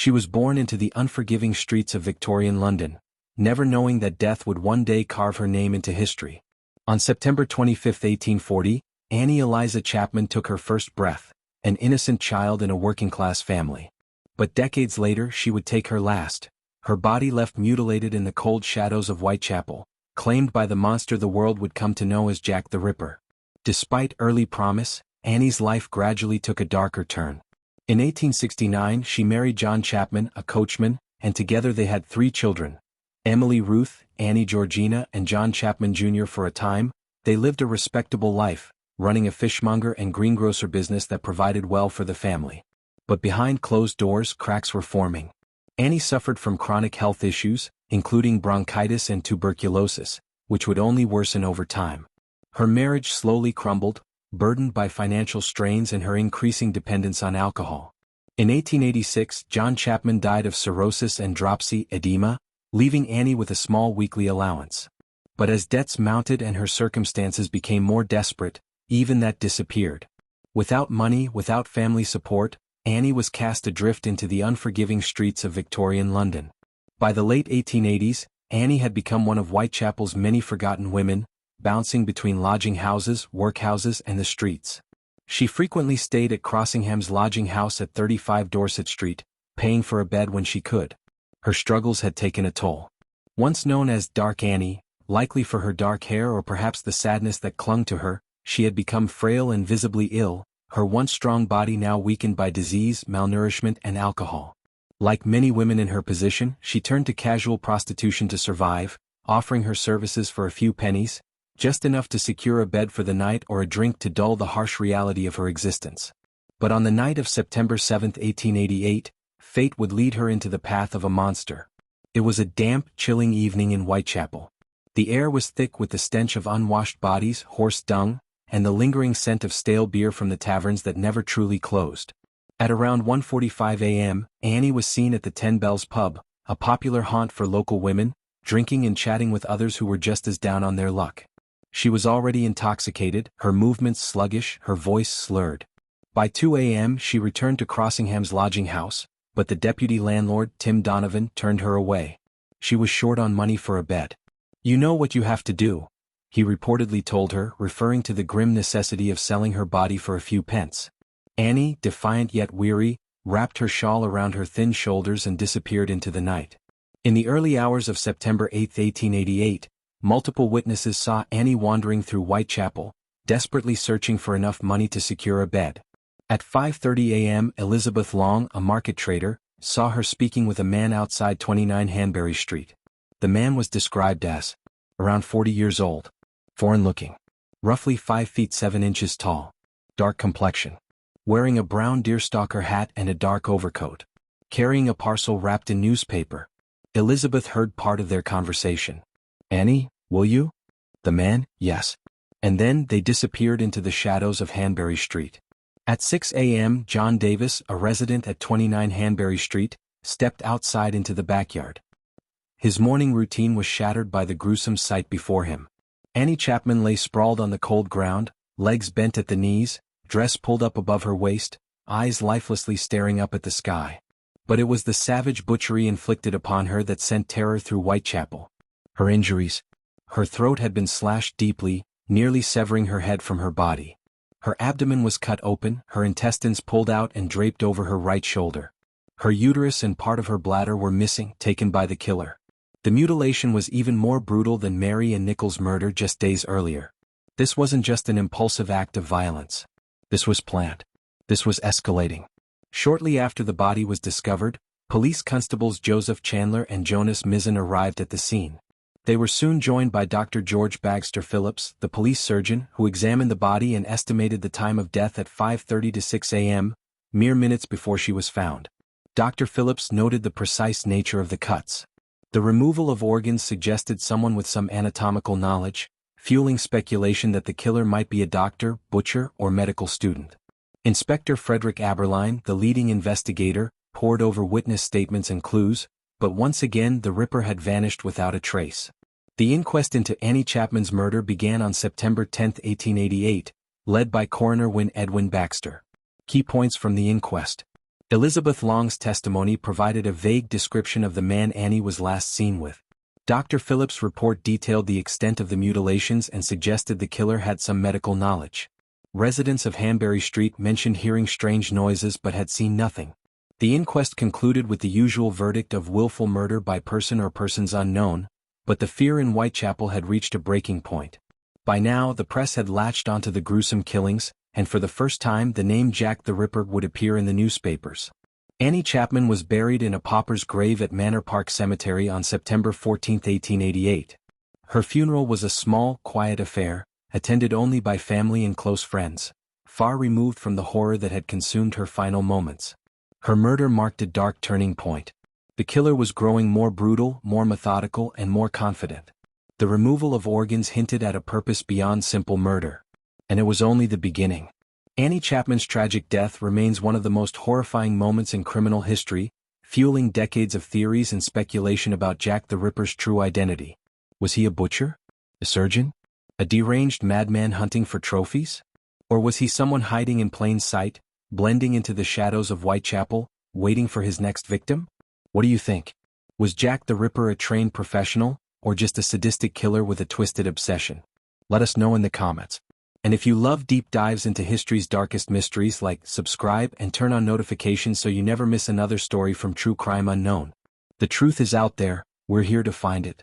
She was born into the unforgiving streets of Victorian London, never knowing that death would one day carve her name into history. On September 25, 1840, Annie Eliza Chapman took her first breath, an innocent child in a working-class family. But decades later she would take her last, her body left mutilated in the cold shadows of Whitechapel, claimed by the monster the world would come to know as Jack the Ripper. Despite early promise, Annie's life gradually took a darker turn. In 1869 she married John Chapman, a coachman, and together they had 3 children. Emily Ruth, Annie Georgina, and John Chapman Jr. For a time, they lived a respectable life, running a fishmonger and greengrocer business that provided well for the family. But behind closed doors cracks were forming. Annie suffered from chronic health issues, including bronchitis and tuberculosis, which would only worsen over time. Her marriage slowly crumbled, burdened by financial strains and her increasing dependence on alcohol. In 1886 John Chapman died of cirrhosis and dropsy edema, leaving Annie with a small weekly allowance. But as debts mounted and her circumstances became more desperate, even that disappeared. Without money, without family support, Annie was cast adrift into the unforgiving streets of Victorian London. By the late 1880s, Annie had become one of Whitechapel's many forgotten women, bouncing between lodging houses, workhouses, and the streets. She frequently stayed at Crossingham's lodging house at 35 Dorset Street, paying for a bed when she could. Her struggles had taken a toll. Once known as Dark Annie, likely for her dark hair or perhaps the sadness that clung to her, she had become frail and visibly ill, her once strong body now weakened by disease, malnourishment, and alcohol. Like many women in her position, she turned to casual prostitution to survive, offering her services for a few pennies, just enough to secure a bed for the night or a drink to dull the harsh reality of her existence. But on the night of September 7, 1888, fate would lead her into the path of a monster. It was a damp, chilling evening in Whitechapel. The air was thick with the stench of unwashed bodies, horse dung, and the lingering scent of stale beer from the taverns that never truly closed. At around 1:45 a.m., Annie was seen at the 10 Bells pub, a popular haunt for local women, drinking and chatting with others who were just as down on their luck. She was already intoxicated, her movements sluggish, her voice slurred. By 2 a.m. she returned to Crossingham's lodging house, but the deputy landlord, Tim Donovan, turned her away. She was short on money for a bed. "You know what you have to do," he reportedly told her, referring to the grim necessity of selling her body for a few pence. Annie, defiant yet weary, wrapped her shawl around her thin shoulders and disappeared into the night. In the early hours of September 8, 1888, multiple witnesses saw Annie wandering through Whitechapel, desperately searching for enough money to secure a bed. At 5:30 a.m., Elizabeth Long, a market trader, saw her speaking with a man outside 29 Hanbury Street. The man was described as around 40 years old, foreign-looking, roughly 5 feet 7 inches tall, dark complexion, wearing a brown deerstalker hat and a dark overcoat, carrying a parcel wrapped in newspaper. Elizabeth heard part of their conversation. "Annie, will you?" The man, "Yes." And then they disappeared into the shadows of Hanbury Street. At 6 a.m., John Davis, a resident at 29 Hanbury Street, stepped outside into the backyard. His morning routine was shattered by the gruesome sight before him. Annie Chapman lay sprawled on the cold ground, legs bent at the knees, dress pulled up above her waist, eyes lifelessly staring up at the sky. But it was the savage butchery inflicted upon her that sent terror through Whitechapel. Her injuries. Her throat had been slashed deeply, nearly severing her head from her body. Her abdomen was cut open, her intestines pulled out and draped over her right shoulder. Her uterus and part of her bladder were missing, taken by the killer. The mutilation was even more brutal than Mary and Nichols' murder just days earlier. This wasn't just an impulsive act of violence. This was planned. This was escalating. Shortly after the body was discovered, police constables Joseph Chandler and Jonas Mizzen arrived at the scene. They were soon joined by Dr. George Bagster Phillips, the police surgeon, who examined the body and estimated the time of death at 5:30 to 6 a.m., mere minutes before she was found. Dr. Phillips noted the precise nature of the cuts. The removal of organs suggested someone with some anatomical knowledge, fueling speculation that the killer might be a doctor, butcher, or medical student. Inspector Frederick Aberline, the leading investigator, pored over witness statements and clues, but once again the Ripper had vanished without a trace. The inquest into Annie Chapman's murder began on September 10, 1888, led by Coroner Edwin Baxter. Key points from the inquest. Elizabeth Long's testimony provided a vague description of the man Annie was last seen with. Dr. Phillips' report detailed the extent of the mutilations and suggested the killer had some medical knowledge. Residents of Hanbury Street mentioned hearing strange noises but had seen nothing. The inquest concluded with the usual verdict of willful murder by person or persons unknown, but the fear in Whitechapel had reached a breaking point. By now the press had latched onto the gruesome killings, and for the first time the name Jack the Ripper would appear in the newspapers. Annie Chapman was buried in a pauper's grave at Manor Park Cemetery on September 14, 1888. Her funeral was a small, quiet affair, attended only by family and close friends, far removed from the horror that had consumed her final moments. Her murder marked a dark turning point. The killer was growing more brutal, more methodical, and more confident. The removal of organs hinted at a purpose beyond simple murder. And it was only the beginning. Annie Chapman's tragic death remains one of the most horrifying moments in criminal history, fueling decades of theories and speculation about Jack the Ripper's true identity. Was he a butcher? A surgeon? A deranged madman hunting for trophies? Or was he someone hiding in plain sight, blending into the shadows of Whitechapel, waiting for his next victim? What do you think? Was Jack the Ripper a trained professional, or just a sadistic killer with a twisted obsession? Let us know in the comments. And if you love deep dives into history's darkest mysteries, subscribe and turn on notifications so you never miss another story from True Crime Unknown. The truth is out there, we're here to find it.